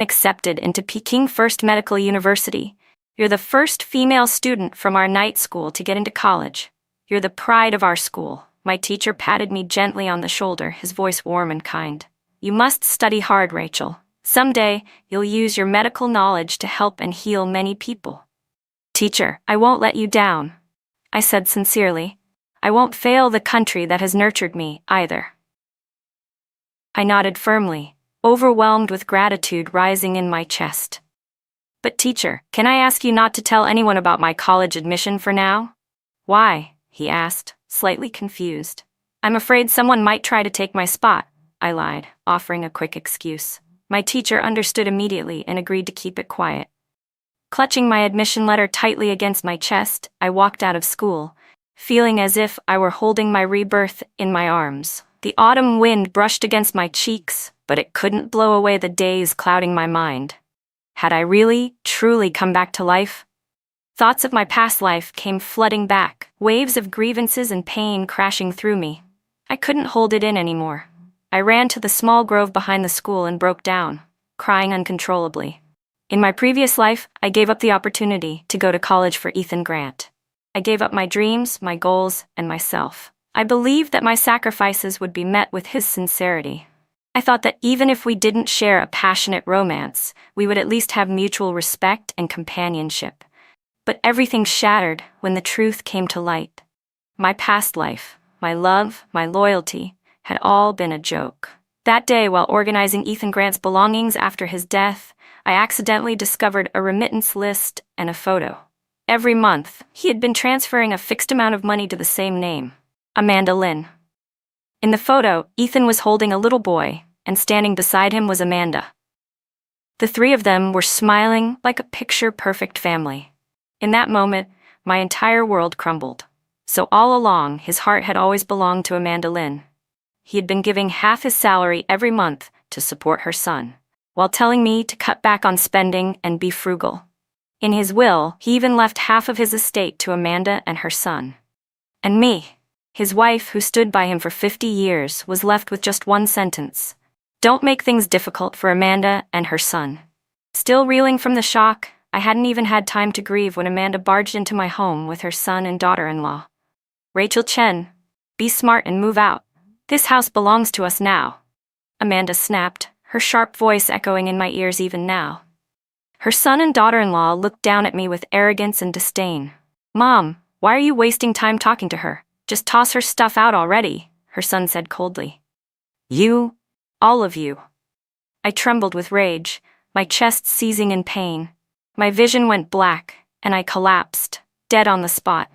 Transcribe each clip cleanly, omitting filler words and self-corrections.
Accepted into Peking First Medical University. You're the first female student from our night school to get into college. You're the pride of our school. My teacher patted me gently on the shoulder, his voice warm and kind. You must study hard, Rachel. Someday, you'll use your medical knowledge to help and heal many people. Teacher, I won't let you down, I said sincerely. I won't fail the country that has nurtured me, either. I nodded firmly, overwhelmed with gratitude rising in my chest. But teacher, can I ask you not to tell anyone about my college admission for now? Why? He asked, slightly confused. I'm afraid someone might try to take my spot, I lied, offering a quick excuse. My teacher understood immediately and agreed to keep it quiet. Clutching my admission letter tightly against my chest, I walked out of school, feeling as if I were holding my rebirth in my arms. The autumn wind brushed against my cheeks, but it couldn't blow away the days clouding my mind. Had I really, truly come back to life? Thoughts of my past life came flooding back, waves of grievances and pain crashing through me. I couldn't hold it in anymore. I ran to the small grove behind the school and broke down, crying uncontrollably. In my previous life, I gave up the opportunity to go to college for Ethan Grant. I gave up my dreams, my goals, and myself. I believed that my sacrifices would be met with his sincerity. I thought that even if we didn't share a passionate romance, we would at least have mutual respect and companionship. But everything shattered when the truth came to light. My past life, my love, my loyalty, had all been a joke. That day, while organizing Ethan Grant's belongings after his death, I accidentally discovered a remittance list and a photo. Every month, he had been transferring a fixed amount of money to the same name, Amanda Lynn. In the photo, Ethan was holding a little boy, and standing beside him was Amanda. The three of them were smiling like a picture-perfect family. In that moment, my entire world crumbled. So all along, his heart had always belonged to Amanda Lynn. He had been giving half his salary every month to support her son, while telling me to cut back on spending and be frugal. In his will, he even left half of his estate to Amanda and her son. And me, his wife who stood by him for 50 years, was left with just one sentence. Don't make things difficult for Amanda and her son. Still reeling from the shock, I hadn't even had time to grieve when Amanda barged into my home with her son and daughter-in-law. Rachel Chen, be smart and move out. This house belongs to us now. Amanda snapped, her sharp voice echoing in my ears even now. Her son and daughter-in-law looked down at me with arrogance and disdain. Mom, why are you wasting time talking to her? Just toss her stuff out already, her son said coldly. You, all of you. I trembled with rage, my chest seizing in pain. My vision went black, and I collapsed, dead on the spot.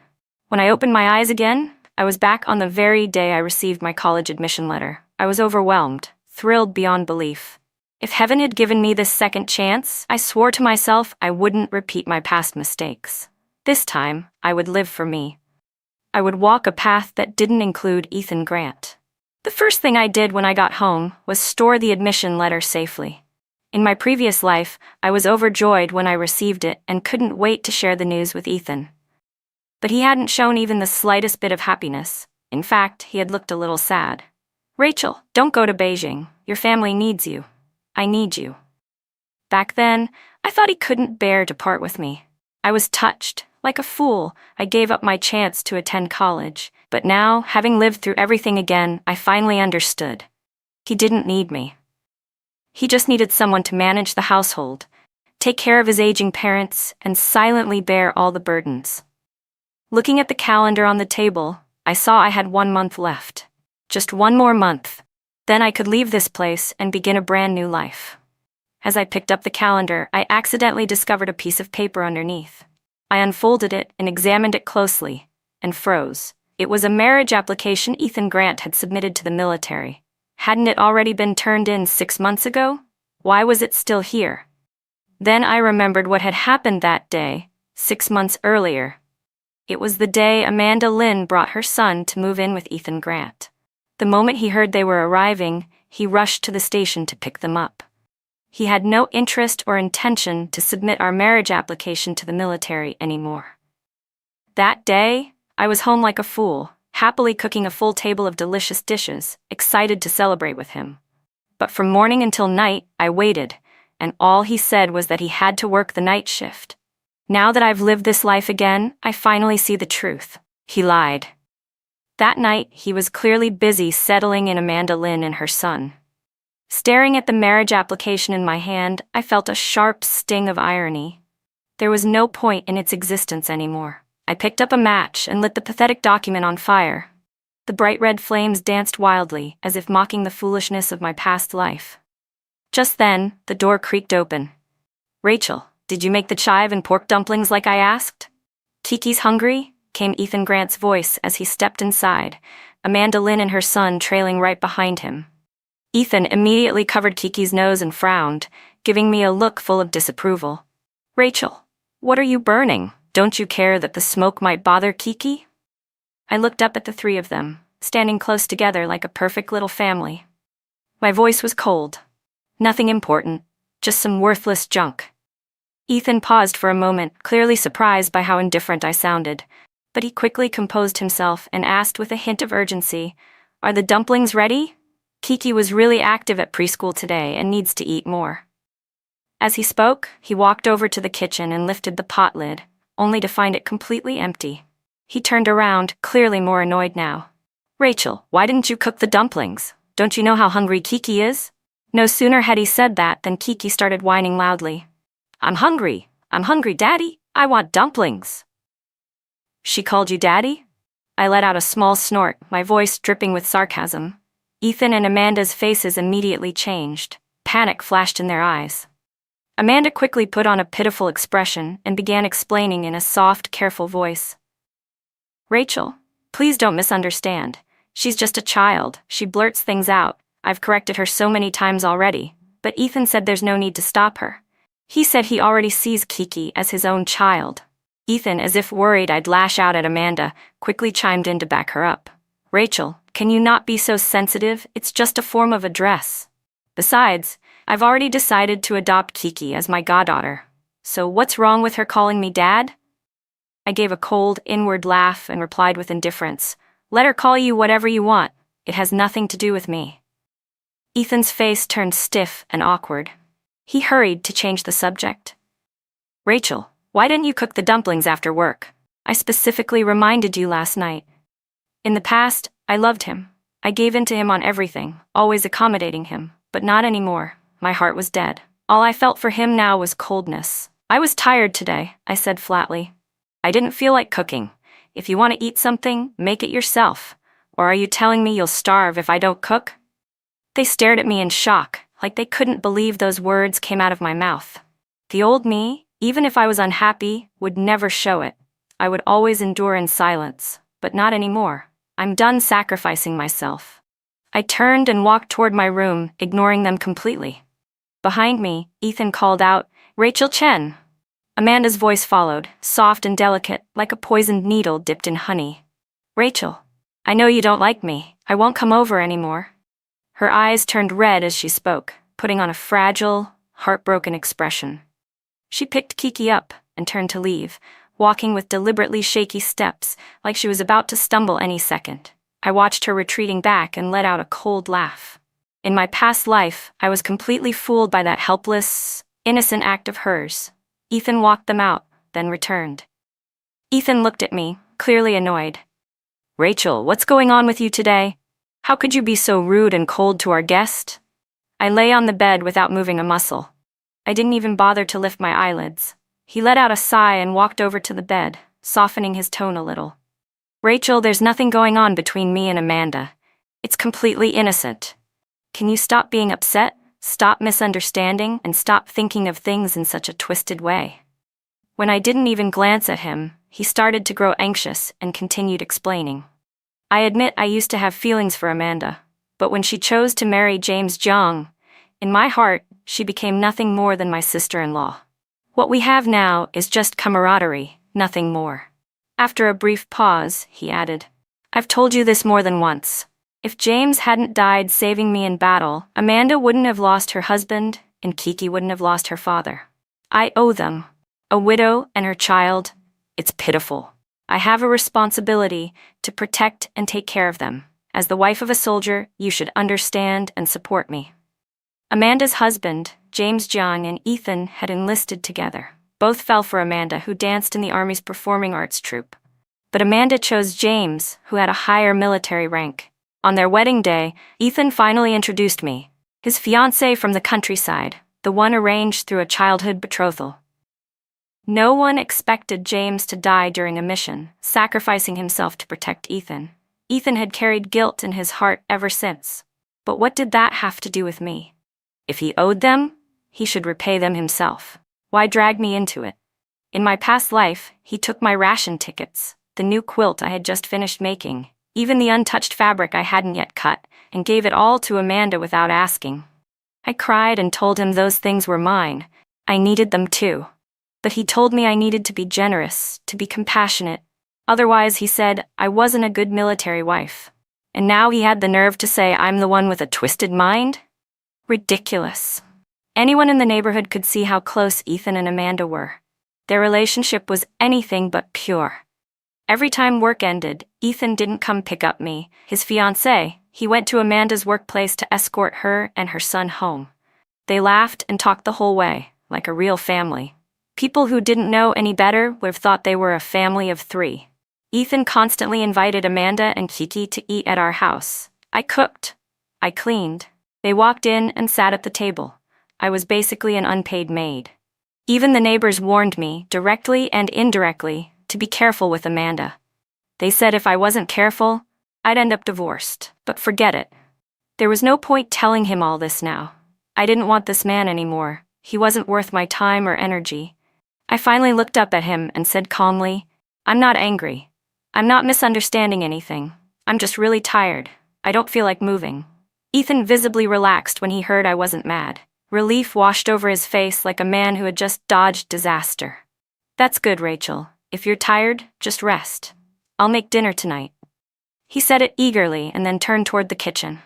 When I opened my eyes again, I was back on the very day I received my college admission letter. I was overwhelmed, thrilled beyond belief. If heaven had given me this second chance, I swore to myself I wouldn't repeat my past mistakes. This time, I would live for me. I would walk a path that didn't include Ethan Grant. The first thing I did when I got home was store the admission letter safely. In my previous life, I was overjoyed when I received it and couldn't wait to share the news with Ethan. But he hadn't shown even the slightest bit of happiness. In fact, he had looked a little sad. Rachel, don't go to Beijing. Your family needs you. I need you. Back then, I thought he couldn't bear to part with me. I was touched. Like a fool, I gave up my chance to attend college. But now, having lived through everything again, I finally understood. He didn't need me. He just needed someone to manage the household, take care of his aging parents, and silently bear all the burdens. Looking at the calendar on the table, I saw I had 1 month left. Just 1 more month. Then I could leave this place and begin a brand new life. As I picked up the calendar, I accidentally discovered a piece of paper underneath. I unfolded it and examined it closely, and froze. It was a marriage application Ethan Grant had submitted to the military. Hadn't it already been turned in 6 months ago? Why was it still here? Then I remembered what had happened that day, 6 months earlier. It was the day Amanda Lynn brought her son to move in with Ethan Grant. The moment he heard they were arriving, he rushed to the station to pick them up. He had no interest or intention to submit our marriage application to the military anymore. That day, I was home like a fool, happily cooking a full table of delicious dishes, excited to celebrate with him. But from morning until night, I waited, and all he said was that he had to work the night shift. Now that I've lived this life again, I finally see the truth. He lied. That night, he was clearly busy settling in Amanda Lynn and her son. Staring at the marriage application in my hand, I felt a sharp sting of irony. There was no point in its existence anymore. I picked up a match and lit the pathetic document on fire. The bright red flames danced wildly, as if mocking the foolishness of my past life. Just then, the door creaked open. "Rachel, did you make the chive and pork dumplings like I asked?" "Kiki's hungry?" came Ethan Grant's voice as he stepped inside, Amanda Lynn and her son trailing right behind him. Ethan immediately covered Kiki's nose and frowned, giving me a look full of disapproval. "Rachel, what are you burning? Don't you care that the smoke might bother Kiki?" I looked up at the three of them, standing close together like a perfect little family. My voice was cold. Nothing important, just some worthless junk. Ethan paused for a moment, clearly surprised by how indifferent I sounded, but he quickly composed himself and asked with a hint of urgency, "Are the dumplings ready? Kiki was really active at preschool today and needs to eat more." As he spoke, he walked over to the kitchen and lifted the pot lid, only to find it completely empty. He turned around, clearly more annoyed now. "Rachel, why didn't you cook the dumplings? Don't you know how hungry Kiki is?" No sooner had he said that than Kiki started whining loudly. I'm hungry, Daddy. I want dumplings." "She called you Daddy?" I let out a small snort, my voice dripping with sarcasm. Ethan and Amanda's faces immediately changed. Panic flashed in their eyes. Amanda quickly put on a pitiful expression and began explaining in a soft, careful voice. "Rachel, please don't misunderstand. She's just a child. She blurts things out. I've corrected her so many times already, but Ethan said there's no need to stop her. He said he already sees Kiki as his own child." Ethan, as if worried I'd lash out at Amanda, quickly chimed in to back her up. "Rachel, can you not be so sensitive? It's just a form of address. Besides, I've already decided to adopt Kiki as my goddaughter. So what's wrong with her calling me Dad?" I gave a cold, inward laugh and replied with indifference, "Let her call you whatever you want. It has nothing to do with me." Ethan's face turned stiff and awkward. He hurried to change the subject. "Rachel, why didn't you cook the dumplings after work? I specifically reminded you last night. In the past, I loved him. I gave in to him on everything, always accommodating him, but not anymore. My heart was dead. All I felt for him now was coldness. I was tired today," I said flatly. "I didn't feel like cooking. If you want to eat something, make it yourself. Or are you telling me you'll starve if I don't cook?" They stared at me in shock, like they couldn't believe those words came out of my mouth. The old me, even if I was unhappy, would never show it. I would always endure in silence, but not anymore. I'm done sacrificing myself. I turned and walked toward my room, ignoring them completely. Behind me, Ethan called out, "Rachel Chen." Amanda's voice followed, soft and delicate, like a poisoned needle dipped in honey. "Rachel, I know you don't like me. I won't come over anymore." Her eyes turned red as she spoke, putting on a fragile, heartbroken expression. She picked Kiki up and turned to leave, walking with deliberately shaky steps, like she was about to stumble any second. I watched her retreating back and let out a cold laugh. In my past life, I was completely fooled by that helpless, innocent act of hers. Ethan walked them out, then returned. Ethan looked at me, clearly annoyed. "Rachel, what's going on with you today? How could you be so rude and cold to our guest?" I lay on the bed without moving a muscle. I didn't even bother to lift my eyelids. He let out a sigh and walked over to the bed, softening his tone a little. "Rachel, there's nothing going on between me and Amanda. It's completely innocent. Can you stop being upset, stop misunderstanding, and stop thinking of things in such a twisted way?" When I didn't even glance at him, he started to grow anxious and continued explaining. "I admit I used to have feelings for Amanda, but when she chose to marry James Jong, in my heart, she became nothing more than my sister-in-law. What we have now is just camaraderie, nothing more." After a brief pause, he added, "I've told you this more than once. If James hadn't died saving me in battle, Amanda wouldn't have lost her husband, and Kiki wouldn't have lost her father. I owe them. A widow and her child. It's pitiful. I have a responsibility to protect and take care of them. As the wife of a soldier, you should understand and support me." Amanda's husband, James Jiang, and Ethan had enlisted together. Both fell for Amanda, who danced in the Army's performing arts troupe. But Amanda chose James, who had a higher military rank. On their wedding day, Ethan finally introduced me, his fiancée from the countryside, the one arranged through a childhood betrothal. No one expected James to die during a mission, sacrificing himself to protect Ethan. Ethan had carried guilt in his heart ever since. But what did that have to do with me? If he owed them, he should repay them himself. Why drag me into it? In my past life, he took my ration tickets, the new quilt I had just finished making, even the untouched fabric I hadn't yet cut, and gave it all to Amanda without asking. I cried and told him those things were mine. I needed them too. But he told me I needed to be generous, to be compassionate. Otherwise, he said, I wasn't a good military wife. And now he had the nerve to say I'm the one with a twisted mind? Ridiculous. Anyone in the neighborhood could see how close Ethan and Amanda were. Their relationship was anything but pure. Every time work ended, Ethan didn't come pick up me, his fiancée. He went to Amanda's workplace to escort her and her son home. They laughed and talked the whole way, like a real family. People who didn't know any better would have thought they were a family of three. Ethan constantly invited Amanda and Kiki to eat at our house. I cooked. I cleaned. They walked in and sat at the table. I was basically an unpaid maid. Even the neighbors warned me, directly and indirectly, to be careful with Amanda. They said if I wasn't careful, I'd end up divorced. But forget it. There was no point telling him all this now. I didn't want this man anymore. He wasn't worth my time or energy. I finally looked up at him and said calmly, I'm not angry. I'm not misunderstanding anything. I'm just really tired. I don't feel like moving. Ethan visibly relaxed when he heard I wasn't mad. Relief washed over his face like a man who had just dodged disaster. That's good, Rachel. If you're tired, just rest. I'll make dinner tonight. He said it eagerly and then turned toward the kitchen.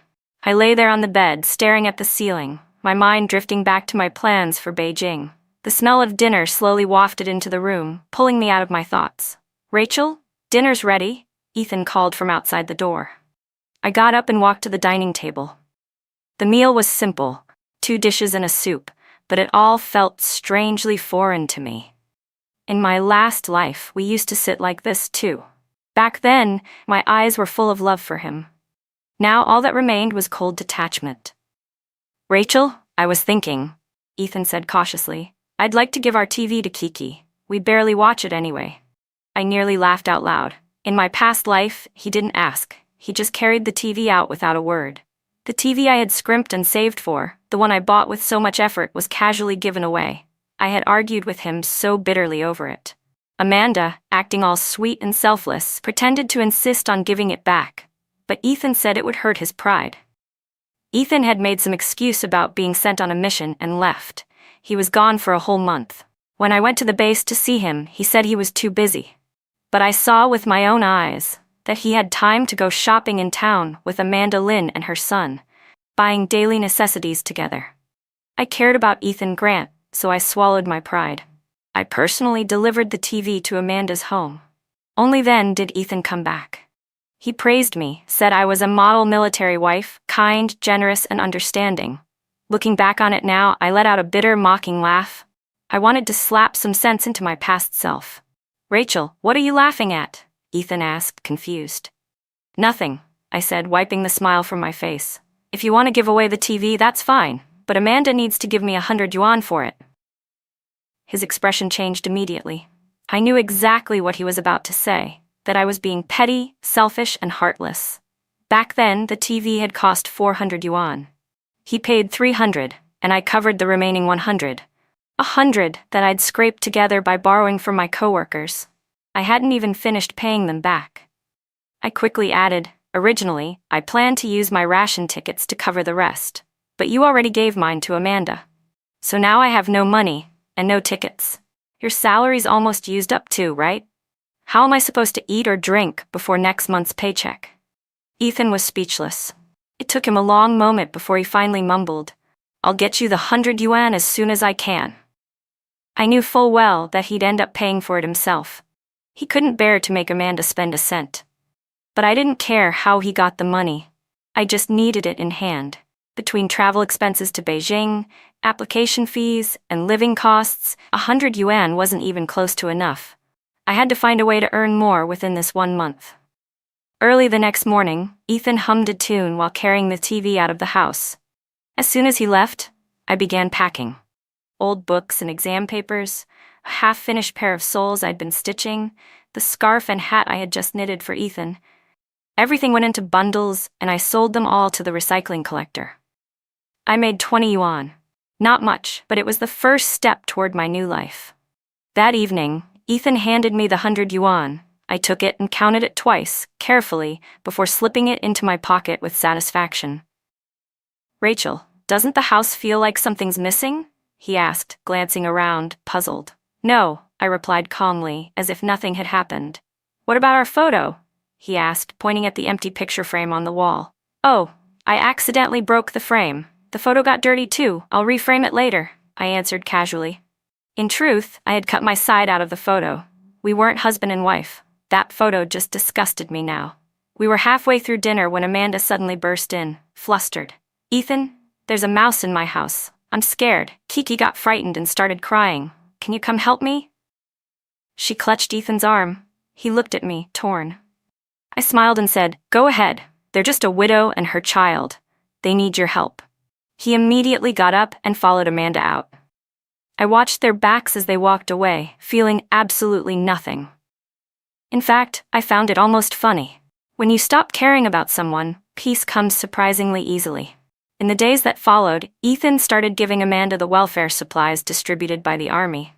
I lay there on the bed, staring at the ceiling, my mind drifting back to my plans for Beijing. The smell of dinner slowly wafted into the room, pulling me out of my thoughts. Rachel, dinner's ready, Ethan called from outside the door. I got up and walked to the dining table. The meal was simple, 2 dishes and a soup, but it all felt strangely foreign to me. In my last life, we used to sit like this too. Back then, my eyes were full of love for him. Now all that remained was cold detachment. Rachel, I was thinking, Ethan said cautiously, I'd like to give our TV to Kiki. We barely watch it anyway. I nearly laughed out loud. In my past life, he didn't ask. He just carried the TV out without a word. The TV I had scrimped and saved for, the one I bought with so much effort, was casually given away. I had argued with him so bitterly over it. Amanda, acting all sweet and selfless, pretended to insist on giving it back, but Ethan said it would hurt his pride. Ethan had made some excuse about being sent on a mission and left. He was gone for a whole month. When I went to the base to see him, he said he was too busy. But I saw with my own eyes that he had time to go shopping in town with Amanda Lynn and her son, buying daily necessities together. I cared about Ethan Grant, so I swallowed my pride. I personally delivered the TV to Amanda's home. Only then did Ethan come back. He praised me, said I was a model military wife, kind, generous, and understanding. Looking back on it now, I let out a bitter, mocking laugh. I wanted to slap some sense into my past self. Rachel, what are you laughing at? Ethan asked, confused. Nothing, I said, wiping the smile from my face. If you want to give away the TV, that's fine, but Amanda needs to give me 100 yuan for it. His expression changed immediately. I knew exactly what he was about to say, that I was being petty, selfish, and heartless. Back then, the TV had cost 400 yuan. He paid 300, and I covered the remaining 100. 100 that I'd scraped together by borrowing from my coworkers. I hadn't even finished paying them back. I quickly added, originally, I planned to use my ration tickets to cover the rest, but you already gave mine to Amanda. So now I have no money, and no tickets. Your salary's almost used up too, right? How am I supposed to eat or drink before next month's paycheck? Ethan was speechless. It took him a long moment before he finally mumbled, I'll get you the 100 yuan as soon as I can. I knew full well that he'd end up paying for it himself. He couldn't bear to make Amanda spend a cent. But I didn't care how he got the money. I just needed it in hand. Between travel expenses to Beijing, application fees, and living costs, 100 yuan wasn't even close to enough. I had to find a way to earn more within this 1 month. Early the next morning, Ethan hummed a tune while carrying the TV out of the house. As soon as he left, I began packing. Old books and exam papers, a half-finished pair of soles I'd been stitching, the scarf and hat I had just knitted for Ethan. Everything went into bundles, and I sold them all to the recycling collector. I made 20 yuan. Not much, but it was the first step toward my new life. That evening, Ethan handed me the 100 yuan. I took it and counted it twice, carefully, before slipping it into my pocket with satisfaction. "Rachel, doesn't the house feel like something's missing?" he asked, glancing around, puzzled. "No," I replied calmly, as if nothing had happened. "What about our photo?" he asked, pointing at the empty picture frame on the wall. "Oh, I accidentally broke the frame. The photo got dirty too. I'll reframe it later," I answered casually. In truth, I had cut my side out of the photo. We weren't husband and wife. That photo just disgusted me now. We were halfway through dinner when Amanda suddenly burst in, flustered. "Ethan, there's a mouse in my house. I'm scared." Kiki got frightened and started crying. "Can you come help me?" She clutched Ethan's arm. He looked at me, torn. I smiled and said, "Go ahead. They're just a widow and her child. They need your help." He immediately got up and followed Amanda out. I watched their backs as they walked away, feeling absolutely nothing. In fact, I found it almost funny. When you stop caring about someone, peace comes surprisingly easily. In the days that followed, Ethan started giving Amanda the welfare supplies distributed by the army.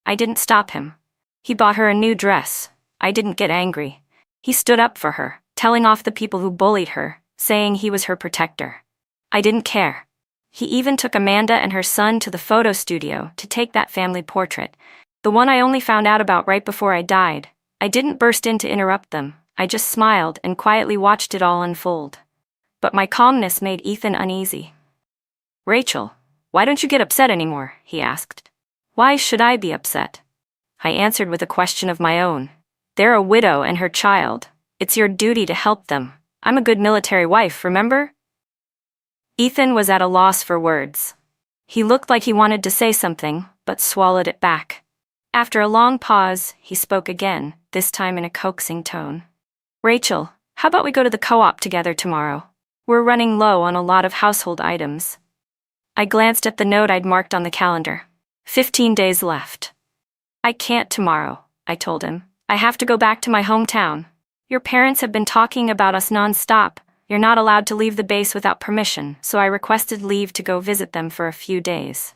I didn't stop him. He bought her a new dress. I didn't get angry. He stood up for her, telling off the people who bullied her, saying he was her protector. I didn't care. He even took Amanda and her son to the photo studio to take that family portrait, the one I only found out about right before I died. I didn't burst in to interrupt them. I just smiled and quietly watched it all unfold. But my calmness made Ethan uneasy. "Rachel, why don't you get upset anymore?" he asked. "Why should I be upset?" I answered with a question of my own. "They're a widow and her child. It's your duty to help them. I'm a good military wife, remember?" Ethan was at a loss for words. He looked like he wanted to say something, but swallowed it back. After a long pause, he spoke again, this time in a coaxing tone. "Rachel, how about we go to the co-op together tomorrow? We're running low on a lot of household items." I glanced at the note I'd marked on the calendar. 15 days left. "I can't tomorrow," I told him. "I have to go back to my hometown. Your parents have been talking about us non-stop. You're not allowed to leave the base without permission, so I requested leave to go visit them for a few days."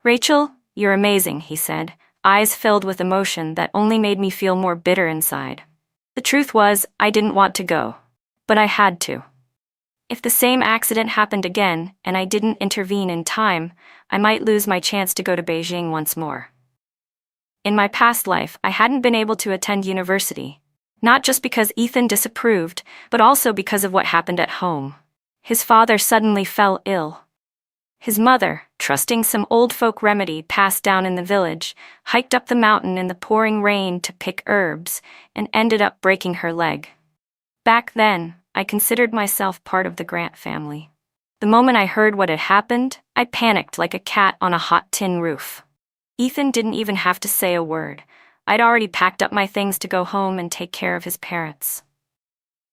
"Rachel, you're amazing," he said, eyes filled with emotion that only made me feel more bitter inside. The truth was, I didn't want to go. But I had to. If the same accident happened again, and I didn't intervene in time, I might lose my chance to go to Beijing once more. In my past life, I hadn't been able to attend university. Not just because Ethan disapproved, but also because of what happened at home. His father suddenly fell ill. His mother, trusting some old folk remedy passed down in the village, hiked up the mountain in the pouring rain to pick herbs, and ended up breaking her leg. Back then, I considered myself part of the Grant family. The moment I heard what had happened, I panicked like a cat on a hot tin roof. Ethan didn't even have to say a word. I'd already packed up my things to go home and take care of his parents.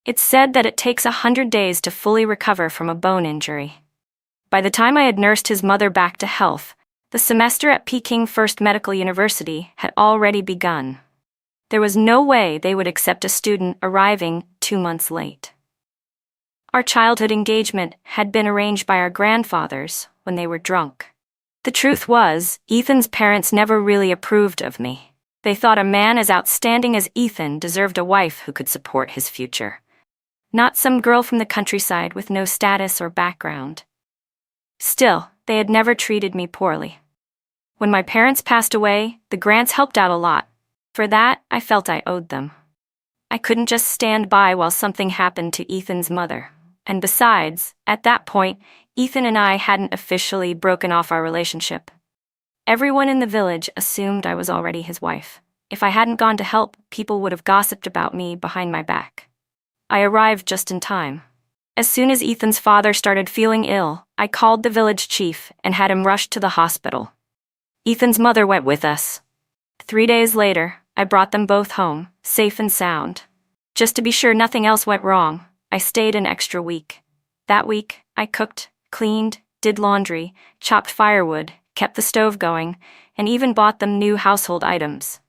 It's said that it takes 100 days to fully recover from a bone injury. By the time I had nursed his mother back to health, the semester at Peking First Medical University had already begun. There was no way they would accept a student arriving 2 months late. Our childhood engagement had been arranged by our grandfathers when they were drunk. The truth was, Ethan's parents never really approved of me. They thought a man as outstanding as Ethan deserved a wife who could support his future. Not some girl from the countryside with no status or background. Still, they had never treated me poorly. When my parents passed away, the Grants helped out a lot. For that, I felt I owed them. I couldn't just stand by while something happened to Ethan's mother. And besides, at that point, Ethan and I hadn't officially broken off our relationship. Everyone in the village assumed I was already his wife. If I hadn't gone to help, people would have gossiped about me behind my back. I arrived just in time. As soon as Ethan's father started feeling ill, I called the village chief and had him rushed to the hospital. Ethan's mother went with us. 3 days later, I brought them both home, safe and sound. Just to be sure nothing else went wrong, I stayed an extra week. That week, I cooked, cleaned, did laundry, chopped firewood, kept the stove going, and even bought them new household items.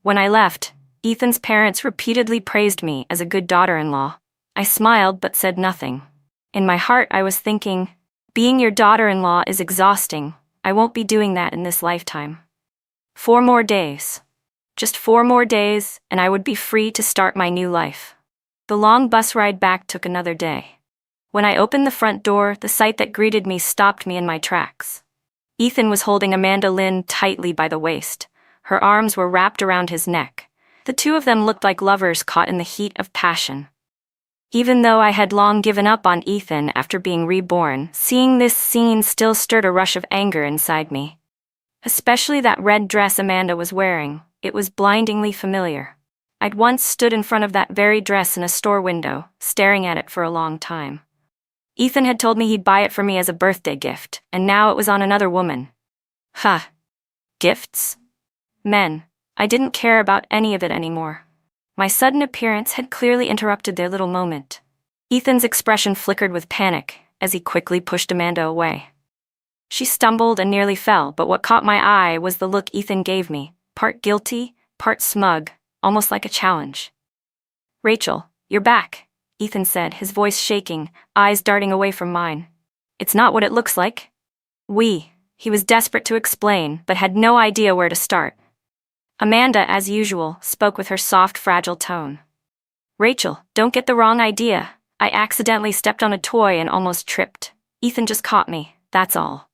When I left, Ethan's parents repeatedly praised me as a good daughter-in-law. I smiled but said nothing. In my heart I was thinking, being your daughter-in-law is exhausting. I won't be doing that in this lifetime. 4 more days. Just 4 more days, and I would be free to start my new life. The long bus ride back took another day. When I opened the front door, the sight that greeted me stopped me in my tracks. Ethan was holding Amanda Lynn tightly by the waist. Her arms were wrapped around his neck. The two of them looked like lovers caught in the heat of passion. Even though I had long given up on Ethan after being reborn, seeing this scene still stirred a rush of anger inside me. Especially that red dress Amanda was wearing. It was blindingly familiar. I'd once stood in front of that very dress in a store window, staring at it for a long time. Ethan had told me he'd buy it for me as a birthday gift, and now it was on another woman. Huh. Gifts? Men. I didn't care about any of it anymore. My sudden appearance had clearly interrupted their little moment. Ethan's expression flickered with panic as he quickly pushed Amanda away. She stumbled and nearly fell, but what caught my eye was the look Ethan gave me, part guilty, part smug, almost like a challenge. "Rachel, you're back," Ethan said, his voice shaking, eyes darting away from mine. "It's not what it looks like." He was desperate to explain, but had no idea where to start. Amanda, as usual, spoke with her soft, fragile tone. "Rachel, don't get the wrong idea. I accidentally stepped on a toy and almost tripped. Ethan just caught me, that's all."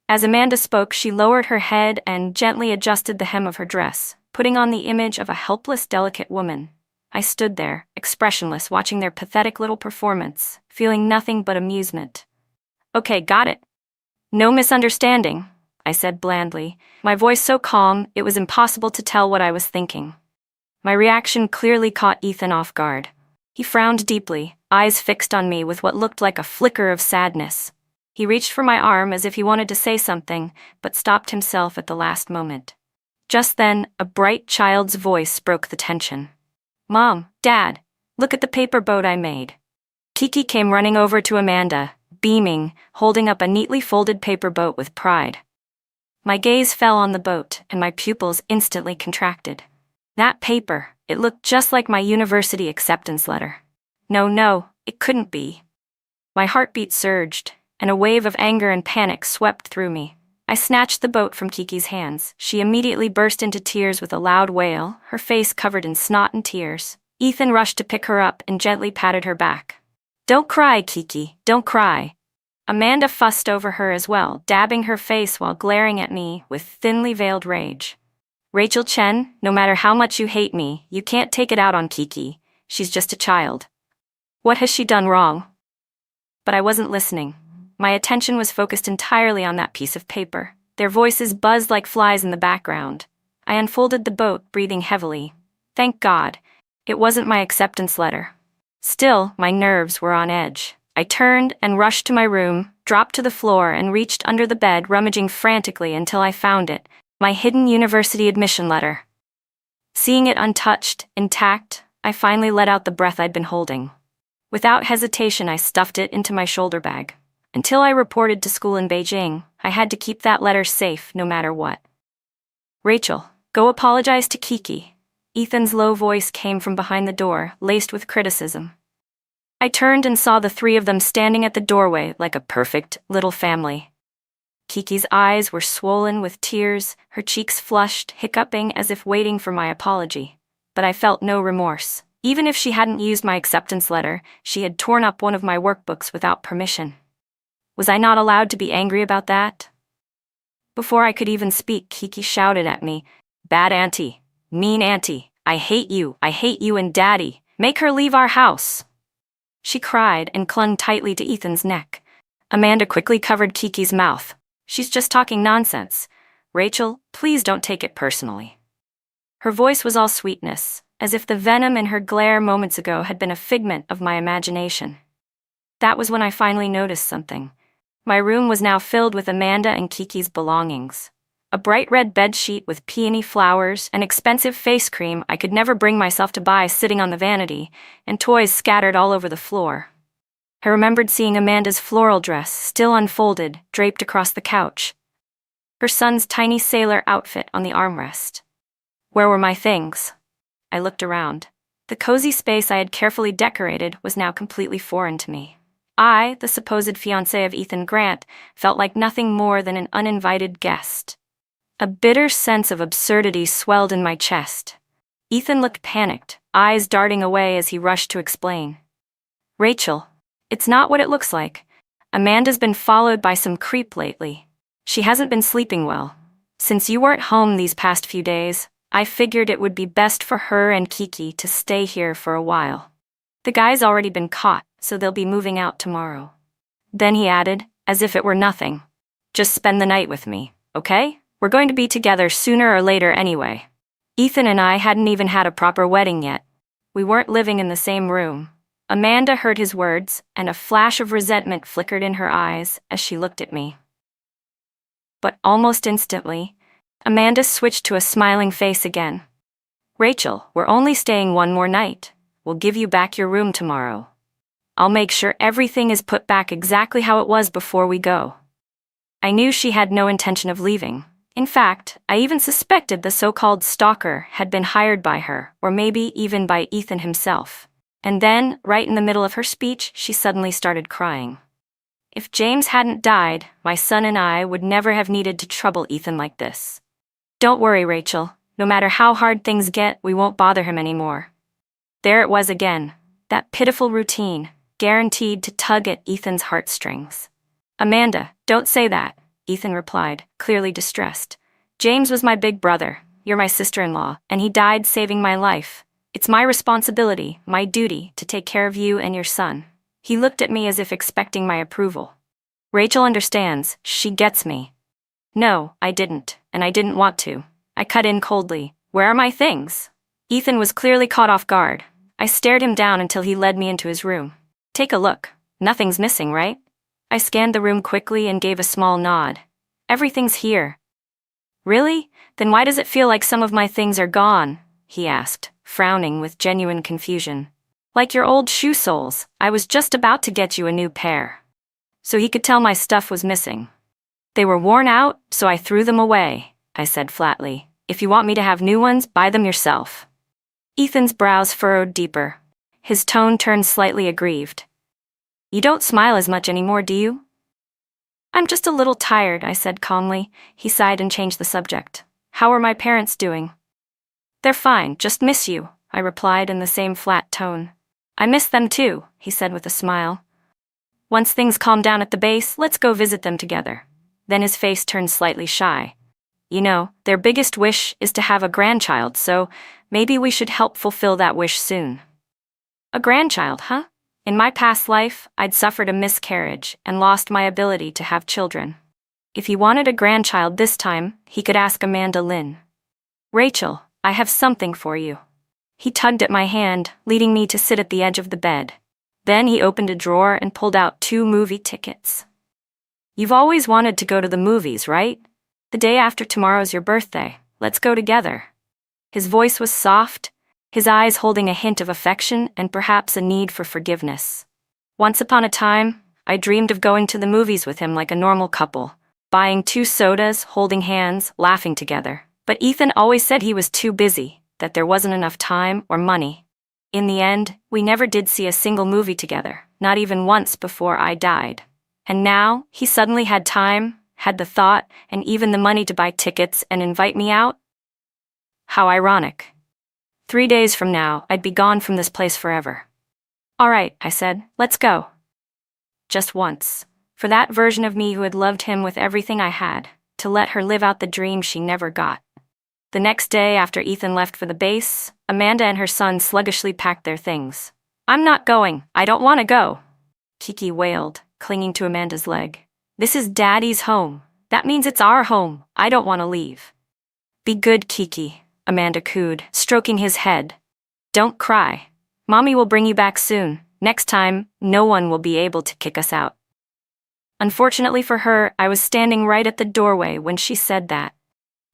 As Amanda spoke, she lowered her head and gently adjusted the hem of her dress, putting on the image of a helpless, delicate woman. I stood there, expressionless, watching their pathetic little performance, feeling nothing but amusement. "Okay, got it. No misunderstanding," I said blandly, my voice so calm it was impossible to tell what I was thinking. My reaction clearly caught Ethan off guard. He frowned deeply, eyes fixed on me with what looked like a flicker of sadness. He reached for my arm as if he wanted to say something, but stopped himself at the last moment. Just then, a bright child's voice broke the tension. "Mom, Dad, look at the paper boat I made." Kiki came running over to Amanda, beaming, holding up a neatly folded paper boat with pride. My gaze fell on the boat, and my pupils instantly contracted. That paper, it looked just like my university acceptance letter. No, it couldn't be. My heartbeat surged, and a wave of anger and panic swept through me. I snatched the boat from Kiki's hands. She immediately burst into tears with a loud wail, her face covered in snot and tears. Ethan rushed to pick her up and gently patted her back. "Don't cry, Kiki, don't cry." Amanda fussed over her as well, dabbing her face while glaring at me with thinly veiled rage. "Rachel Chen, no matter how much you hate me, you can't take it out on Kiki. She's just a child. What has she done wrong?" But I wasn't listening. My attention was focused entirely on that piece of paper. Their voices buzzed like flies in the background. I unfolded the boat, breathing heavily. Thank God, it wasn't my acceptance letter. Still, my nerves were on edge. I turned and rushed to my room, dropped to the floor and reached under the bed, rummaging frantically until I found it, my hidden university admission letter. Seeing it untouched, intact, I finally let out the breath I'd been holding. Without hesitation, I stuffed it into my shoulder bag. Until I reported to school in Beijing, I had to keep that letter safe no matter what. "Rachel, go apologize to Kiki." Ethan's low voice came from behind the door, laced with criticism. I turned and saw the 3 of them standing at the doorway like a perfect little family. Kiki's eyes were swollen with tears, her cheeks flushed, hiccuping as if waiting for my apology. But I felt no remorse. Even if she hadn't used my acceptance letter, she had torn up one of my workbooks without permission. Was I not allowed to be angry about that? Before I could even speak, Kiki shouted at me, "Bad auntie, mean auntie, I hate you and Daddy, make her leave our house." She cried and clung tightly to Ethan's neck. Amanda quickly covered Kiki's mouth. "She's just talking nonsense. Rachel, please don't take it personally." Her voice was all sweetness, as if the venom in her glare moments ago had been a figment of my imagination. That was when I finally noticed something. My room was now filled with Amanda and Kiki's belongings. A bright red bedsheet with peony flowers, an expensive face cream I could never bring myself to buy sitting on the vanity, and toys scattered all over the floor. I remembered seeing Amanda's floral dress, still unfolded, draped across the couch. Her son's tiny sailor outfit on the armrest. Where were my things? I looked around. The cozy space I had carefully decorated was now completely foreign to me. I, the supposed fiancé of Ethan Grant, felt like nothing more than an uninvited guest. A bitter sense of absurdity swelled in my chest. Ethan looked panicked, eyes darting away as he rushed to explain. Rachel, it's not what it looks like. Amanda's been followed by some creep lately. She hasn't been sleeping well. Since you weren't home these past few days, I figured it would be best for her and Kiki to stay here for a while. The guy's already been caught, so they'll be moving out tomorrow. Then he added, as if it were nothing. Just spend the night with me, okay? We're going to be together sooner or later anyway. Ethan and I hadn't even had a proper wedding yet. We weren't living in the same room. Amanda heard his words, and a flash of resentment flickered in her eyes as she looked at me. But almost instantly, Amanda switched to a smiling face again. Rachel, we're only staying one more night. We'll give you back your room tomorrow. I'll make sure everything is put back exactly how it was before we go. I knew she had no intention of leaving. In fact, I even suspected the so-called stalker had been hired by her, or maybe even by Ethan himself. And then, right in the middle of her speech, she suddenly started crying. If James hadn't died, my son and I would never have needed to trouble Ethan like this. Don't worry, Rachel. No matter how hard things get, we won't bother him anymore. There it was again, that pitiful routine, guaranteed to tug at Ethan's heartstrings. Amanda, don't say that, Ethan replied, clearly distressed. James was my big brother, you're my sister-in-law, and he died saving my life. It's my responsibility, my duty, to take care of you and your son. He looked at me as if expecting my approval. Rachel understands, she gets me. No, I didn't, and I didn't want to. I cut in coldly. Where are my things? Ethan was clearly caught off guard. I stared him down until he led me into his room. Take a look. Nothing's missing, right? I scanned the room quickly and gave a small nod. Everything's here. Really? Then why does it feel like some of my things are gone? He asked, frowning with genuine confusion. Like your old shoe soles, I was just about to get you a new pair. So he could tell my stuff was missing. They were worn out, so I threw them away, I said flatly. If you want me to have new ones, buy them yourself. Ethan's brows furrowed deeper. His tone turned slightly aggrieved. You don't smile as much anymore, do you? I'm just a little tired, I said calmly. He sighed and changed the subject. How are my parents doing? They're fine, just miss you, I replied in the same flat tone. I miss them too, he said with a smile. Once things calm down at the base, let's go visit them together. Then his face turned slightly shy. You know, their biggest wish is to have a grandchild, so maybe we should help fulfill that wish soon. A grandchild, huh? In my past life, I'd suffered a miscarriage and lost my ability to have children. If he wanted a grandchild this time, he could ask Amanda Lynn. Rachel, I have something for you. He tugged at my hand, leading me to sit at the edge of the bed. Then he opened a drawer and pulled out 2 movie tickets. You've always wanted to go to the movies, right? The day after tomorrow's your birthday. Let's go together. His voice was soft, his eyes holding a hint of affection and perhaps a need for forgiveness. Once upon a time, I dreamed of going to the movies with him like a normal couple, buying 2 sodas, holding hands, laughing together. But Ethan always said he was too busy, that there wasn't enough time or money. In the end, we never did see a single movie together, not even once before I died. And now, he suddenly had time, had the thought, and even the money to buy tickets and invite me out? How ironic. 3 days from now, I'd be gone from this place forever. All right, I said, let's go. Just once. For that version of me who had loved him with everything I had, to let her live out the dream she never got. The next day, after Ethan left for the base, Amanda and her son sluggishly packed their things. I'm not going. I don't want to go, Kiki wailed, clinging to Amanda's leg. This is Daddy's home. That means it's our home. I don't want to leave. Be good, Kiki, Amanda cooed, stroking his head. Don't cry. Mommy will bring you back soon. Next time, no one will be able to kick us out. Unfortunately for her, I was standing right at the doorway when she said that.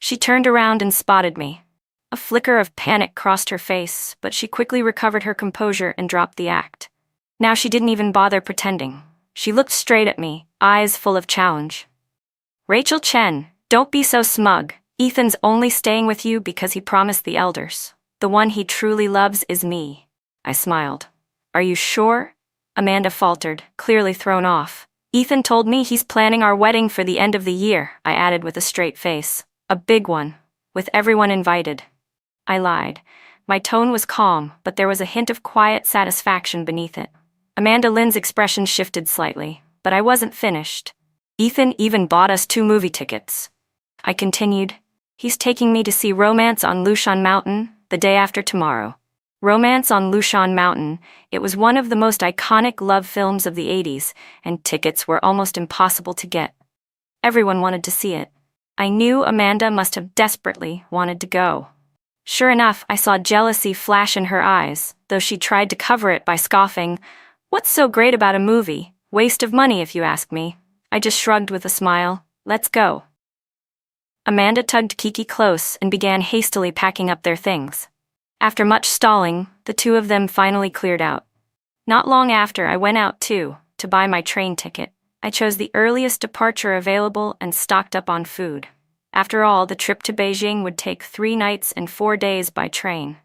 She turned around and spotted me. A flicker of panic crossed her face, but she quickly recovered her composure and dropped the act. Now she didn't even bother pretending. She looked straight at me, eyes full of challenge. Rachel Chen, don't be so smug. Ethan's only staying with you because he promised the elders. The one he truly loves is me. I smiled. Are you sure? Amanda faltered, clearly thrown off. Ethan told me he's planning our wedding for the end of the year, I added with a straight face. A big one, with everyone invited. I lied. My tone was calm, but there was a hint of quiet satisfaction beneath it. Amanda Lynn's expression shifted slightly, but I wasn't finished. Ethan even bought us 2 movie tickets. I continued. He's taking me to see Romance on Lushan Mountain the day after tomorrow. Romance on Lushan Mountain, it was one of the most iconic love films of the 80s, and tickets were almost impossible to get. Everyone wanted to see it. I knew Amanda must have desperately wanted to go. Sure enough, I saw jealousy flash in her eyes, though she tried to cover it by scoffing. What's so great about a movie? Waste of money if you ask me. I just shrugged with a smile. Let's go. Amanda tugged Kiki close and began hastily packing up their things. After much stalling, the 2 of them finally cleared out. Not long after, I went out too, to buy my train ticket. I chose the earliest departure available and stocked up on food. After all, the trip to Beijing would take 3 nights and 4 days by train.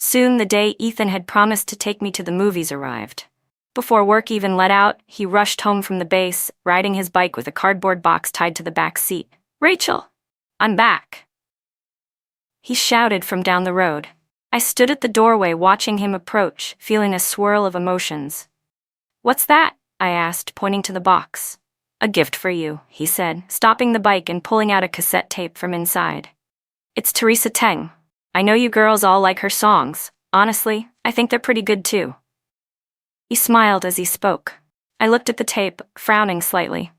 Soon the day Ethan had promised to take me to the movies arrived. Before work even let out, he rushed home from the base, riding his bike with a cardboard box tied to the back seat. Rachel, I'm back. He shouted from down the road. I stood at the doorway watching him approach, feeling a swirl of emotions. What's that? I asked, pointing to the box. A gift for you, he said, stopping the bike and pulling out a cassette tape from inside. It's Teresa Teng. I know you girls all like her songs. Honestly, I think they're pretty good too. He smiled as he spoke. I looked at the tape, frowning slightly.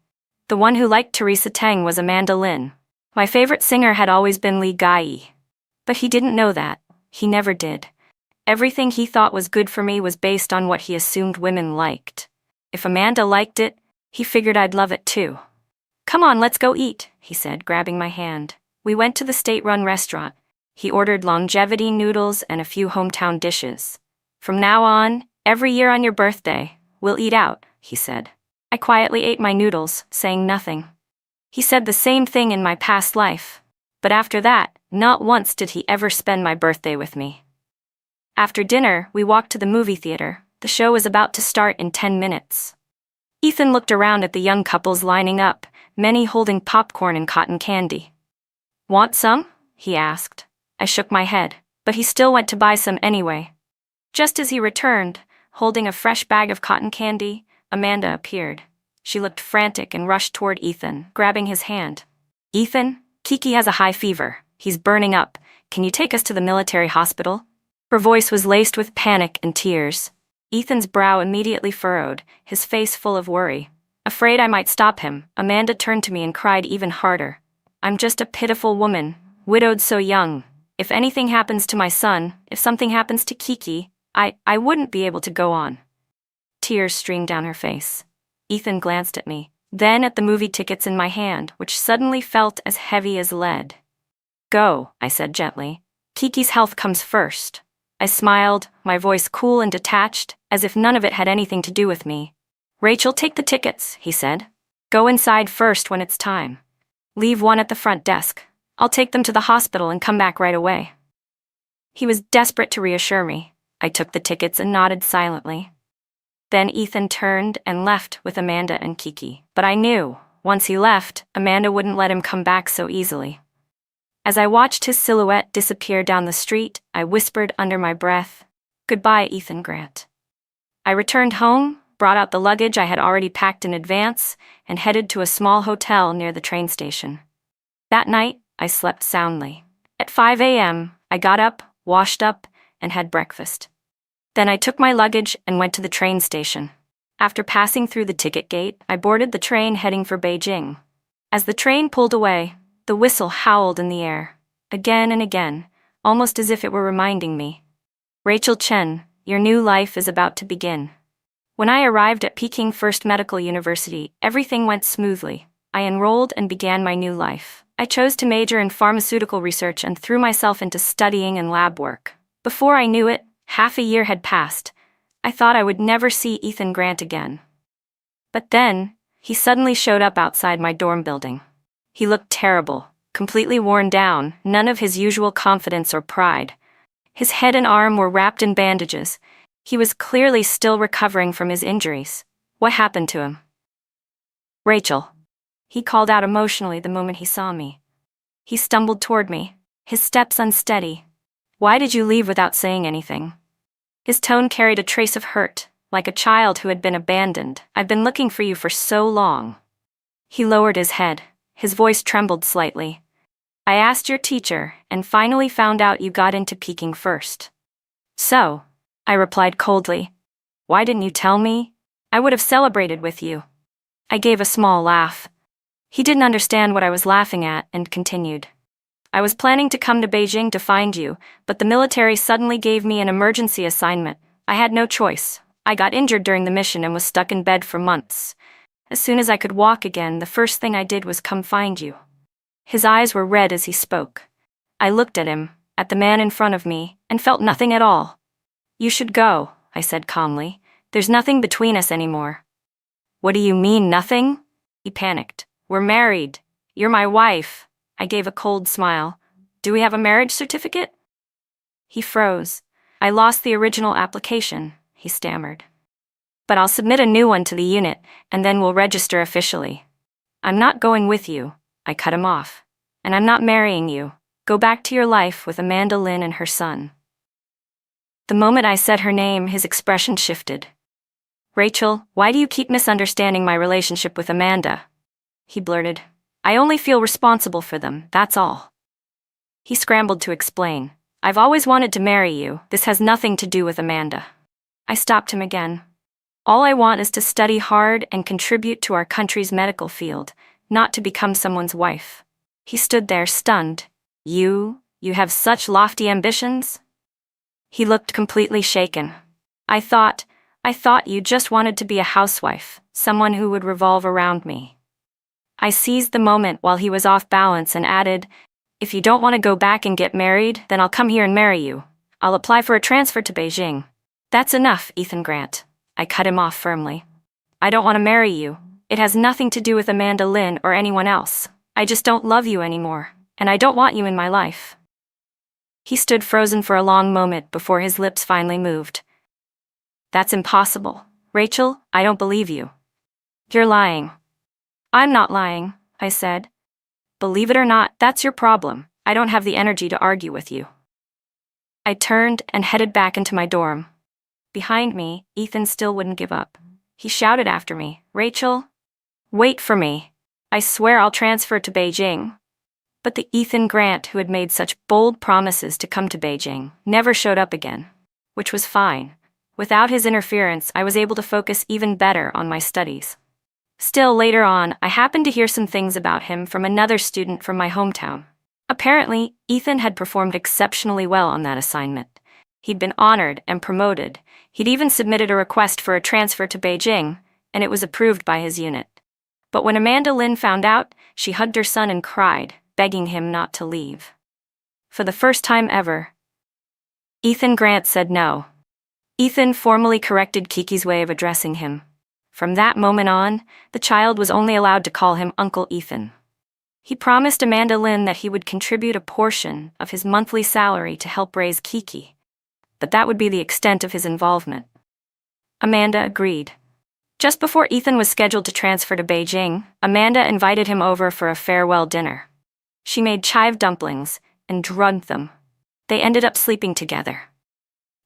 The one who liked Teresa Teng was Amanda Lynn. My favorite singer had always been Lee Gai. But he didn't know that. He never did. Everything he thought was good for me was based on what he assumed women liked. If Amanda liked it, he figured I'd love it too. Come on, let's go eat, he said, grabbing my hand. We went to the state-run restaurant. He ordered longevity noodles and a few hometown dishes. From now on, every year on your birthday, we'll eat out, he said. I quietly ate my noodles, saying nothing. He said the same thing in my past life. But after that, not once did he ever spend my birthday with me. After dinner, we walked to the movie theater. The show was about to start in 10 minutes. Ethan looked around at the young couples lining up, many holding popcorn and cotton candy. Want some? He asked. I shook my head, but he still went to buy some anyway. Just as he returned, holding a fresh bag of cotton candy, Amanda appeared. She looked frantic and rushed toward Ethan, grabbing his hand. Ethan, Kiki has a high fever. He's burning up. Can you take us to the military hospital? Her voice was laced with panic and tears. Ethan's brow immediately furrowed, his face full of worry. Afraid I might stop him, Amanda turned to me and cried even harder. I'm just a pitiful woman, widowed so young. If anything happens to my son, if something happens to Kiki, I wouldn't be able to go on. Tears streamed down her face. Ethan glanced at me, then at the movie tickets in my hand, which suddenly felt as heavy as lead. Go, I said gently. Kiki's health comes first. I smiled, my voice cool and detached, as if none of it had anything to do with me. Rachel, take the tickets, he said. Go inside first when it's time. Leave one at the front desk. I'll take them to the hospital and come back right away. He was desperate to reassure me. I took the tickets and nodded silently. Then Ethan turned and left with Amanda and Kiki. But I knew, once he left, Amanda wouldn't let him come back so easily. As I watched his silhouette disappear down the street, I whispered under my breath, "Goodbye, Ethan Grant." I returned home, brought out the luggage I had already packed in advance, and headed to a small hotel near the train station. That night, I slept soundly. At 5 a.m., I got up, washed up, and had breakfast. Then I took my luggage and went to the train station. After passing through the ticket gate, I boarded the train heading for Beijing. As the train pulled away, the whistle howled in the air, again and again, almost as if it were reminding me. Rachel Chen, your new life is about to begin. When I arrived at Peking First Medical University, everything went smoothly. I enrolled and began my new life. I chose to major in pharmaceutical research and threw myself into studying and lab work. Before I knew it, half a year had passed. I thought I would never see Ethan Grant again. But then, he suddenly showed up outside my dorm building. He looked terrible, completely worn down, none of his usual confidence or pride. His head and arm were wrapped in bandages. He was clearly still recovering from his injuries. What happened to him? Rachel. He called out emotionally the moment he saw me. He stumbled toward me, his steps unsteady. Why did you leave without saying anything? His tone carried a trace of hurt, like a child who had been abandoned. I've been looking for you for so long. He lowered his head. His voice trembled slightly. I asked your teacher, and finally found out you got into Peking First. So, I replied coldly. Why didn't you tell me? I would have celebrated with you. I gave a small laugh. He didn't understand what I was laughing at and continued. I was planning to come to Beijing to find you, but the military suddenly gave me an emergency assignment. I had no choice. I got injured during the mission and was stuck in bed for months. As soon as I could walk again, the first thing I did was come find you. His eyes were red as he spoke. I looked at him, at the man in front of me, and felt nothing at all. You should go, I said calmly. There's nothing between us anymore. What do you mean, nothing? He panicked. We're married. You're my wife. I gave a cold smile. Do we have a marriage certificate? He froze. I lost the original application, he stammered. But I'll submit a new one to the unit, and then we'll register officially. I'm not going with you, I cut him off. And I'm not marrying you. Go back to your life with Amanda Lynn and her son. The moment I said her name, his expression shifted. Rachel, why do you keep misunderstanding my relationship with Amanda? He blurted. I only feel responsible for them, that's all. He scrambled to explain. I've always wanted to marry you. This has nothing to do with Amanda. I stopped him again. All I want is to study hard and contribute to our country's medical field, not to become someone's wife. He stood there stunned. You have such lofty ambitions? He looked completely shaken. I thought you just wanted to be a housewife, someone who would revolve around me. I seized the moment while he was off balance and added, if you don't want to go back and get married, then I'll come here and marry you. I'll apply for a transfer to Beijing. That's enough, Ethan Grant. I cut him off firmly. I don't want to marry you. It has nothing to do with Amanda Lynn or anyone else. I just don't love you anymore, and I don't want you in my life. He stood frozen for a long moment before his lips finally moved. That's impossible. Rachel, I don't believe you. You're lying. I'm not lying, I said. Believe it or not, that's your problem. I don't have the energy to argue with you. I turned and headed back into my dorm. Behind me, Ethan still wouldn't give up. He shouted after me, Rachel, wait for me. I swear I'll transfer to Beijing. But the Ethan Grant who had made such bold promises to come to Beijing never showed up again, which was fine. Without his interference, I was able to focus even better on my studies. Still, later on, I happened to hear some things about him from another student from my hometown. Apparently, Ethan had performed exceptionally well on that assignment. He'd been honored and promoted. He'd even submitted a request for a transfer to Beijing, and it was approved by his unit. But when Amanda Lynn found out, she hugged her son and cried, begging him not to leave. For the first time ever, Ethan Grant said no. Ethan formally corrected Kiki's way of addressing him. From that moment on, the child was only allowed to call him Uncle Ethan. He promised Amanda Lynn that he would contribute a portion of his monthly salary to help raise Kiki, but that would be the extent of his involvement. Amanda agreed. Just before Ethan was scheduled to transfer to Beijing, Amanda invited him over for a farewell dinner. She made chive dumplings and drugged them. They ended up sleeping together.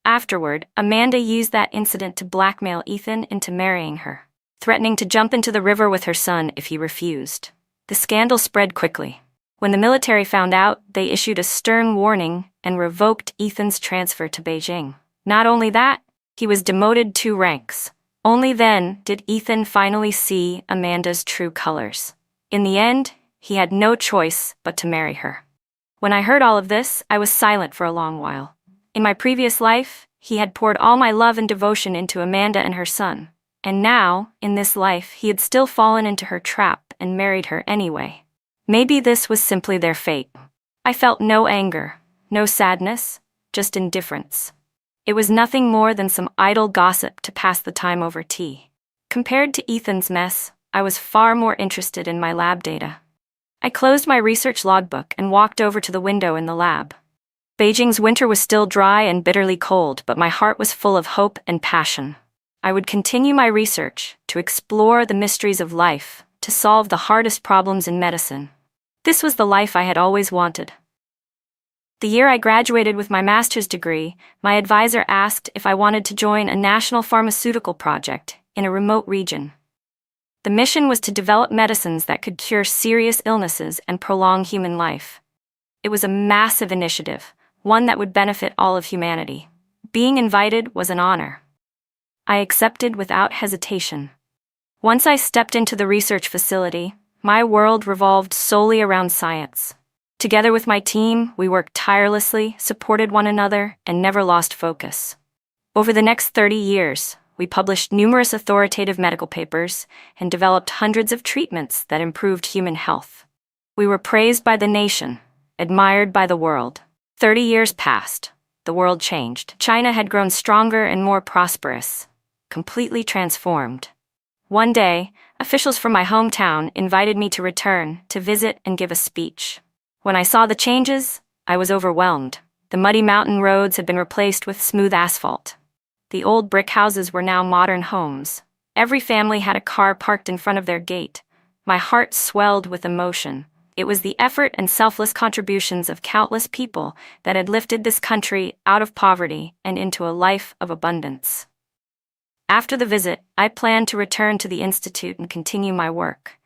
Afterward, Amanda used that incident to blackmail Ethan into marrying her, threatening to jump into the river with her son if he refused. The scandal spread quickly. When the military found out, they issued a stern warning and revoked Ethan's transfer to Beijing. Not only that, he was demoted 2 ranks. Only then did Ethan finally see Amanda's true colors. In the end, he had no choice but to marry her. When I heard all of this, I was silent for a long while. In my previous life, He had poured all my love and devotion into Amanda and her son, and now, in this life, he had still fallen into her trap and married her anyway. Maybe this was simply their fate. I felt no anger, no sadness, just indifference. It was nothing more than some idle gossip to pass the time over tea. Compared to Ethan's mess, I was far more interested in my lab data. I closed my research logbook and walked over to the window in the lab. Beijing's winter was still dry and bitterly cold, but my heart was full of hope and passion. I would continue my research, to explore the mysteries of life, to solve the hardest problems in medicine. This was the life I had always wanted. The year I graduated with my master's degree, my advisor asked if I wanted to join a national pharmaceutical project in a remote region. The mission was to develop medicines that could cure serious illnesses and prolong human life. It was a massive initiative, one that would benefit all of humanity. Being invited was an honor. I accepted without hesitation. Once I stepped into the research facility, my world revolved solely around science. Together with my team, we worked tirelessly, supported one another, and never lost focus. Over the next 30 years, we published numerous authoritative medical papers and developed hundreds of treatments that improved human health. We were praised by the nation, admired by the world. 30 years passed. The world changed. China had grown stronger and more prosperous, completely transformed. One day, officials from my hometown invited me to return, to visit and give a speech. When I saw the changes, I was overwhelmed. The muddy mountain roads had been replaced with smooth asphalt. The old brick houses were now modern homes. Every family had a car parked in front of their gate. My heart swelled with emotion. It was the effort and selfless contributions of countless people that had lifted this country out of poverty and into a life of abundance. After the visit, I planned to return to the institute and continue my work.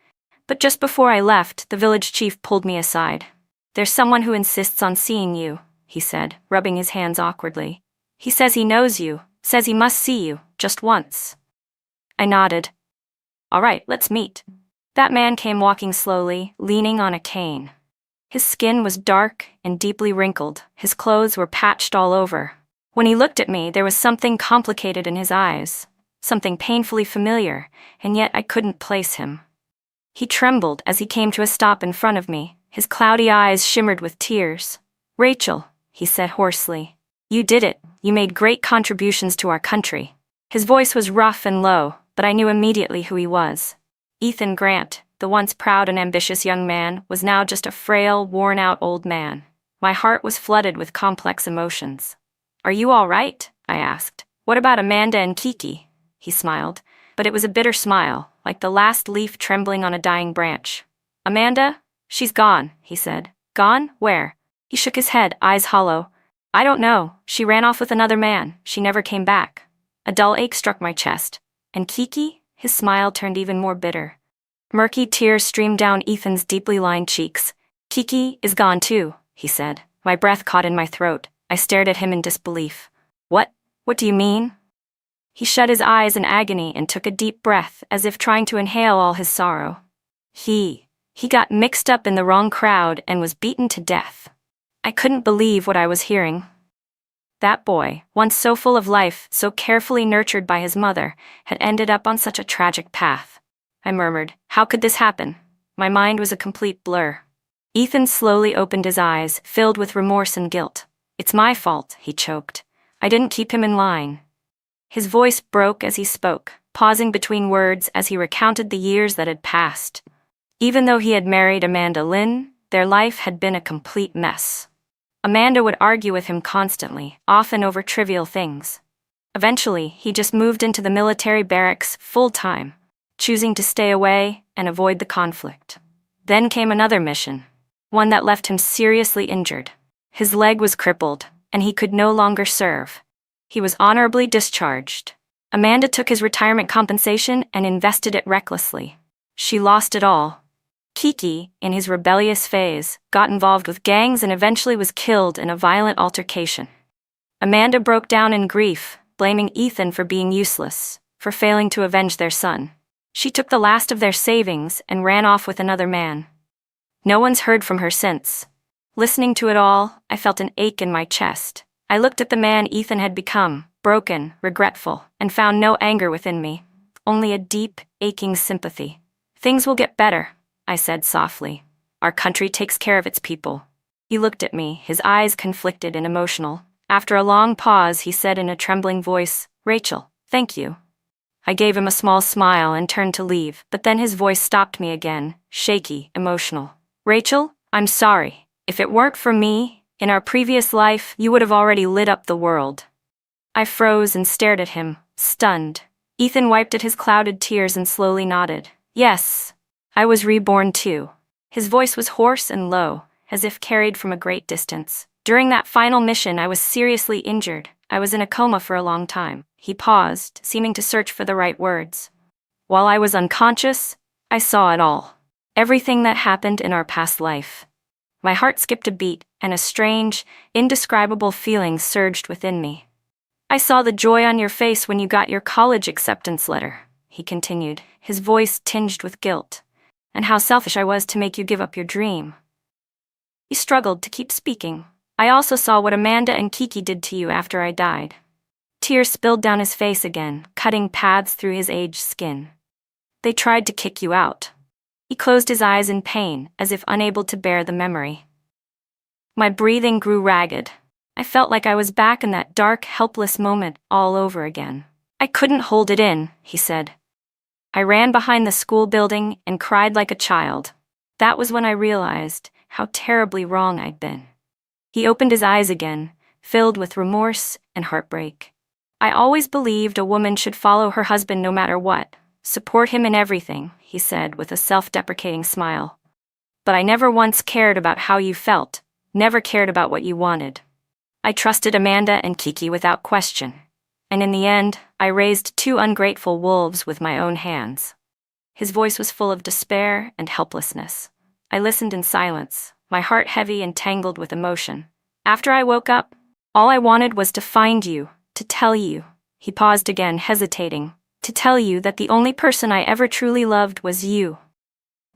But just before I left, the village chief pulled me aside. "There's someone who insists on seeing you," he said, rubbing his hands awkwardly. "He says he knows you, says he must see you, just once." I nodded. "All right, let's meet." That man came walking slowly, leaning on a cane. His skin was dark and deeply wrinkled. His clothes were patched all over. When he looked at me, there was something complicated in his eyes, something painfully familiar, and yet I couldn't place him. He trembled as he came to a stop in front of me. His cloudy eyes shimmered with tears. "Rachel," he said hoarsely, "you did it. You made great contributions to our country." His voice was rough and low, but I knew immediately who he was. Ethan Grant, the once proud and ambitious young man, was now just a frail, worn-out old man. My heart was flooded with complex emotions. "Are you all right?" I asked. "What about Amanda and Kiki?" He smiled, but it was a bitter smile, like the last leaf trembling on a dying branch. "Amanda? She's gone," he said. "Gone? Where?" He shook his head, eyes hollow. "I don't know. She ran off with another man. She never came back." A dull ache struck my chest. "And Kiki?" His smile turned even more bitter. Murky tears streamed down Ethan's deeply lined cheeks. "Kiki is gone too," he said. My breath caught in my throat. I stared at him in disbelief. What do you mean?" He shut his eyes in agony and took a deep breath, as if trying to inhale all his sorrow. He got mixed up in the wrong crowd and was beaten to death. I couldn't believe what I was hearing. That boy, once so full of life, so carefully nurtured by his mother, had ended up on such a tragic path. I murmured, "How could this happen?" My mind was a complete blur. Ethan slowly opened his eyes, filled with remorse and guilt. "It's my fault," he choked. "I didn't keep him in line." His voice broke as he spoke, pausing between words as he recounted the years that had passed. Even though he had married Amanda Lynn, their life had been a complete mess. Amanda would argue with him constantly, often over trivial things. Eventually, he just moved into the military barracks full-time, choosing to stay away and avoid the conflict. Then came another mission, one that left him seriously injured. His leg was crippled, and he could no longer serve. He was honorably discharged. Amanda took his retirement compensation and invested it recklessly. She lost it all. Kiki, in his rebellious phase, got involved with gangs and eventually was killed in a violent altercation. Amanda broke down in grief, blaming Ethan for being useless, for failing to avenge their son. She took the last of their savings and ran off with another man. No one's heard from her since. Listening to it all, I felt an ache in my chest. I looked at the man Ethan had become, broken, regretful, and found no anger within me, only a deep, aching sympathy. Things will get better, I said softly. Our country takes care of its people. He looked at me, his eyes conflicted and emotional. After a long pause, he said in a trembling voice, Rachel, thank you. I gave him a small smile and turned to leave, but then his voice stopped me again, shaky, emotional. Rachel, I'm sorry. If it weren't for me, in our previous life, you would have already lit up the world. I froze and stared at him, stunned. Ethan wiped at his clouded tears and slowly nodded. Yes, I was reborn too. His voice was hoarse and low, as if carried from a great distance. During that final mission, I was seriously injured. I was in a coma for a long time. He paused, seeming to search for the right words. While I was unconscious, I saw it all. Everything that happened in our past life. My heart skipped a beat, and a strange, indescribable feeling surged within me. I saw the joy on your face when you got your college acceptance letter, he continued, his voice tinged with guilt, and how selfish I was to make you give up your dream. He struggled to keep speaking. I also saw what Amanda and Kiki did to you after I died. Tears spilled down his face again, cutting paths through his aged skin. They tried to kick you out. He closed his eyes in pain, as if unable to bear the memory. My breathing grew ragged. I felt like I was back in that dark, helpless moment all over again. I couldn't hold it in, he said. I ran behind the school building and cried like a child. That was when I realized how terribly wrong I'd been. He opened his eyes again, filled with remorse and heartbreak. I always believed a woman should follow her husband no matter what, support him in everything, he said with a self-deprecating smile. But I never once cared about how you felt, never cared about what you wanted. I trusted Amanda and Kiki without question, and in the end, I raised two ungrateful wolves with my own hands. His voice was full of despair and helplessness. I listened in silence, my heart heavy and tangled with emotion. After I woke up, all I wanted was to find you, to tell you. He paused again, hesitating. To tell you that the only person I ever truly loved was you.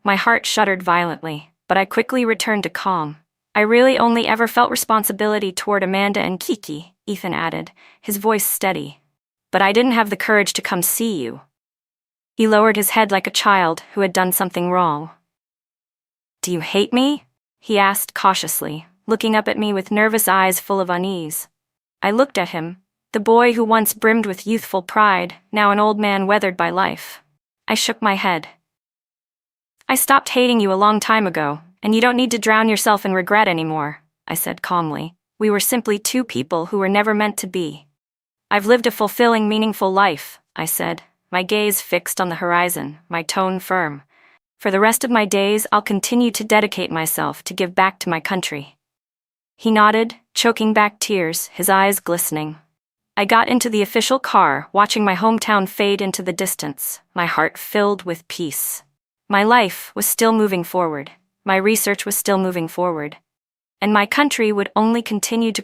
My heart shuddered violently, but I quickly returned to calm. I really only ever felt responsibility toward Amanda and Kiki, Ethan added, his voice steady. But I didn't have the courage to come see you. He lowered his head like a child who had done something wrong. Do you hate me? He asked cautiously, looking up at me with nervous eyes full of unease. I looked at him, the boy who once brimmed with youthful pride, now an old man weathered by life. I shook my head. I stopped hating you a long time ago, and you don't need to drown yourself in regret anymore, I said calmly. We were simply two people who were never meant to be. I've lived a fulfilling, meaningful life, I said, my gaze fixed on the horizon, my tone firm. For the rest of my days, I'll continue to dedicate myself to give back to my country. He nodded, choking back tears, his eyes glistening. I got into the official car, watching my hometown fade into the distance, my heart filled with peace. My life was still moving forward. My research was still moving forward. And my country would only continue to